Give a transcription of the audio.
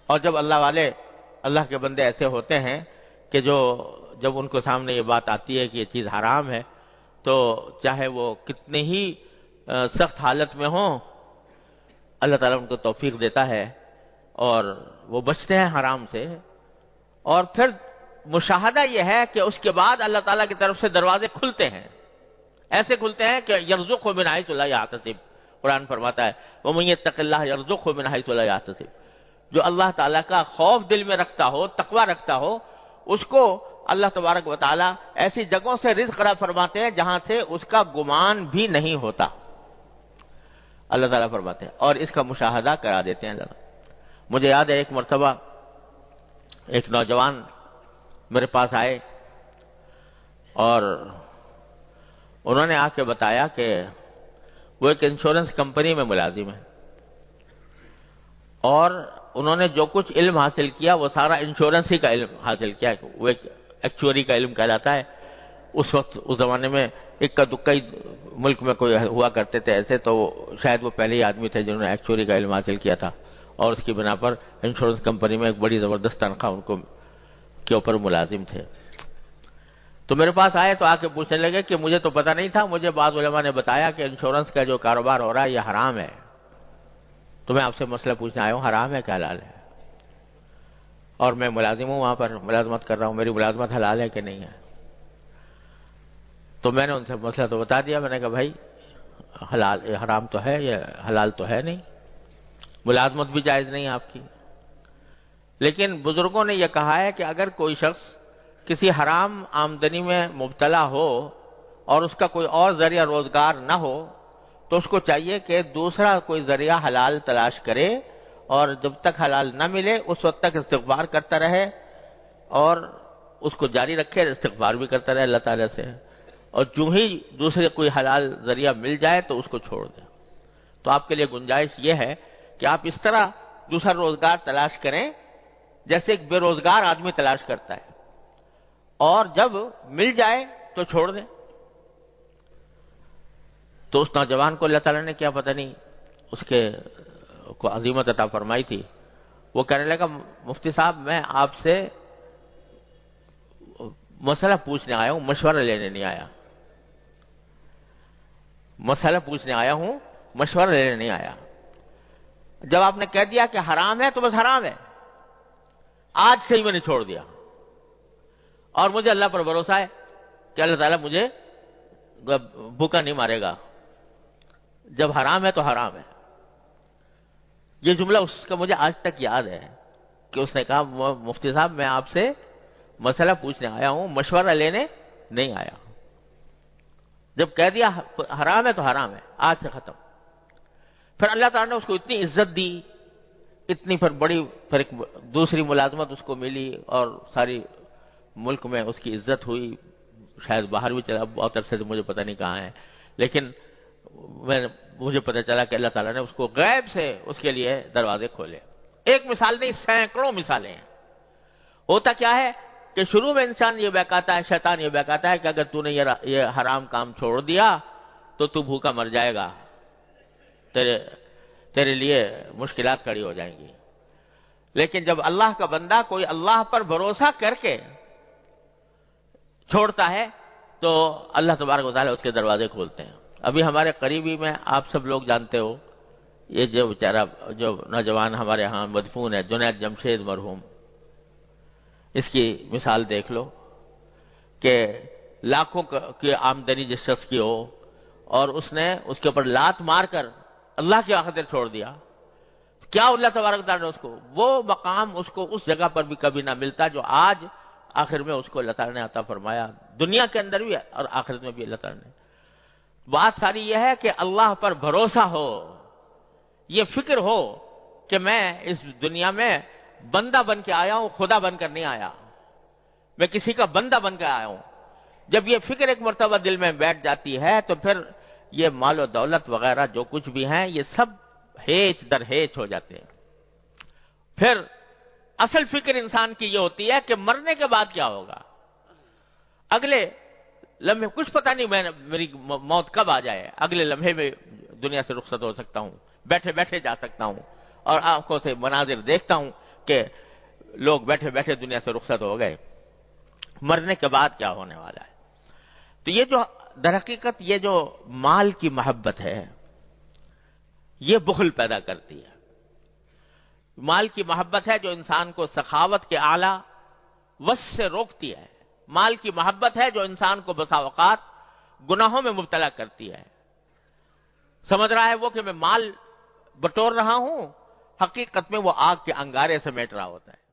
اور جب اللہ والے، اللہ کے بندے ایسے ہوتے ہیں کہ جب ان کو سامنے یہ بات آتی ہے کہ یہ چیز حرام ہے، تو چاہے وہ کتنے ہی سخت حالت میں ہوں، اللہ تعالیٰ ان کو توفیق دیتا ہے اور وہ بچتے ہیں حرام سے. اور پھر مشاہدہ یہ ہے کہ اس کے بعد اللہ تعالیٰ کی طرف سے دروازے کھلتے ہیں، ایسے کھلتے ہیں کہ یرزقہ من حیث لا یحتسب. قرآن فرماتا ہے وَمَن یتق اللہ یرزقہ من حیث لا یحتسب. جو اللہ تعالیٰ کا خوف دل میں رکھتا ہو، تقوی رکھتا ہو، اس کو اللہ تبارک و تعالیٰ ایسی جگہوں سے رزق عطا فرماتے ہیں جہاں سے اس کا گمان بھی نہیں ہوتا. اللہ تعالیٰ فرماتے ہیں اور اس کا مشاہدہ کرا دیتے ہیں. مجھے یاد ہے ایک مرتبہ ایک نوجوان میرے پاس آئے اور انہوں نے آ کے بتایا کہ وہ ایک انشورنس کمپنی میں ملازم ہے اور انہوں نے جو کچھ علم حاصل کیا وہ سارا انشورنس ہی کا علم حاصل کیا. وہ ایک ایکچوری کا علم کہلاتا ہے. اس وقت اس زمانے میں اکا دکا ہی ملک میں کوئی ہوا کرتے تھے ایسے، تو شاید وہ پہلے ہی آدمی تھے جنہوں نے ایکچوری کا علم حاصل کیا تھا اور اس کی بنا پر انشورنس کمپنی میں ایک بڑی زبردست تنخواہ ان کو کے اوپر ملازم تھے. تو میرے پاس آئے تو آ کے پوچھنے لگے کہ مجھے تو پتہ نہیں تھا، مجھے بعض علماء نے بتایا کہ انشورنس کا جو کاروبار ہو رہا ہے یہ حرام ہے، تو میں آپ سے مسئلہ پوچھنے آیا ہوں حرام ہے کہ حلال ہے؟ اور میں ملازم ہوں، وہاں پر ملازمت کر رہا ہوں، میری ملازمت حلال ہے کہ نہیں ہے؟ تو میں نے ان سے مسئلہ تو بتا دیا. میں نے کہا بھائی حلال حرام تو ہے، یہ حلال تو ہے نہیں، ملازمت بھی جائز نہیں آپ کی. لیکن بزرگوں نے یہ کہا ہے کہ اگر کوئی شخص کسی حرام آمدنی میں مبتلا ہو اور اس کا کوئی اور ذریعہ روزگار نہ ہو تو اس کو چاہیے کہ دوسرا کوئی ذریعہ حلال تلاش کرے اور جب تک حلال نہ ملے اس وقت تک استغفار کرتا رہے اور اس کو جاری رکھے، استغفار بھی کرتا رہے اللہ تعالیٰ سے، اور جو ہی دوسرے کوئی حلال ذریعہ مل جائے تو اس کو چھوڑ دیں. تو آپ کے لیے گنجائش یہ ہے کہ آپ اس طرح دوسرا روزگار تلاش کریں جیسے ایک بے روزگار آدمی تلاش کرتا ہے، اور جب مل جائے تو چھوڑ دیں. تو اس نوجوان کو اللہ تعالیٰ نے کیا پتہ نہیں اس کے کو عظیمت عطا فرمائی تھی. وہ کہنے لگا مفتی صاحب میں آپ سے مسئلہ پوچھنے آیا ہوں، مشورہ لینے نہیں آیا. مسئلہ پوچھنے آیا ہوں، مشورہ لینے نہیں آیا. جب آپ نے کہہ دیا کہ حرام ہے تو بس حرام ہے، آج سے ہی میں نے چھوڑ دیا. اور مجھے اللہ پر بھروسہ ہے کہ اللہ تعالیٰ مجھے بھوکا نہیں مارے گا. جب حرام ہے تو حرام ہے. یہ جملہ اس کا مجھے آج تک یاد ہے کہ اس نے کہا مفتی صاحب میں آپ سے مسئلہ پوچھنے آیا ہوں، مشورہ لینے نہیں آیا. جب کہہ دیا حرام ہے تو حرام ہے، آج سے ختم. پھر اللہ تعالیٰ نے اس کو اتنی عزت دی، اتنی پھر ایک دوسری ملازمت اس کو ملی اور ساری ملک میں اس کی عزت ہوئی. شاید باہر بھی چلا، بہت عرصے سے مجھے پتہ نہیں کہاں ہے، لیکن مجھے پتہ چلا کہ اللہ تعالیٰ نے اس کو غیب سے اس کے لیے دروازے کھولے. ایک مثال نہیں، سینکڑوں مثالیں ہیں. ہوتا کیا ہے کہ شروع میں انسان یہ بہکاتا ہے، شیطان یہ بہکاتا ہے کہ اگر تو نے یہ حرام کام چھوڑ دیا تو تو بھوکا مر جائے گا، تیرے لیے مشکلات کھڑی ہو جائیں گی. لیکن جب اللہ کا بندہ کوئی اللہ پر بھروسہ کر کے چھوڑتا ہے تو اللہ تبارک و تعالیٰ اس کے دروازے کھولتے ہیں. ابھی ہمارے قریبی میں آپ سب لوگ جانتے ہو، یہ جو بیچارہ جو نوجوان ہمارے ہاں مدفون ہے، جنید جمشید مرحوم، اس کی مثال دیکھ لو کہ لاکھوں کی آمدنی جس شخص کی ہو اور اس نے اس کے اوپر لات مار کر اللہ کی خاطر چھوڑ دیا، کیا اللہ تبارک تعالیٰ نے اس کو وہ مقام اس کو اس جگہ پر بھی کبھی نہ ملتا جو آج آخر میں اس کو اللہ تعالیٰ نے عطا فرمایا، دنیا کے اندر بھی اور آخرت میں بھی اللہ تعالیٰ نے. بات ساری یہ ہے کہ اللہ پر بھروسہ ہو، یہ فکر ہو کہ میں اس دنیا میں بندہ بن کے آیا ہوں، خدا بن کر نہیں آیا، میں کسی کا بندہ بن کے آیا ہوں. جب یہ فکر ایک مرتبہ دل میں بیٹھ جاتی ہے تو پھر یہ مال و دولت وغیرہ جو کچھ بھی ہیں یہ سب ہیچ در ہیچ ہو جاتے ہیں. پھر اصل فکر انسان کی یہ ہوتی ہے کہ مرنے کے بعد کیا ہوگا، اگلے لمحے کچھ پتہ نہیں میری موت کب آ جائے، اگلے لمحے میں دنیا سے رخصت ہو سکتا ہوں، بیٹھے بیٹھے جا سکتا ہوں اور آنکھوں سے مناظر دیکھتا ہوں کہ لوگ بیٹھے بیٹھے دنیا سے رخصت ہو گئے، مرنے کے بعد کیا ہونے والا ہے؟ تو یہ جو در حقیقت یہ جو مال کی محبت ہے یہ بخل پیدا کرتی ہے۔ مال کی محبت ہے جو انسان کو سخاوت کے اعلیٰ وصف سے روکتی ہے۔ مال کی محبت ہے جو انسان کو بسا اوقات گناہوں میں مبتلا کرتی ہے۔ سمجھ رہا ہے وہ کہ میں مال بٹور رہا ہوں، حقیقت میں وہ آگ کے انگارے سمیٹ رہا ہوتا ہے۔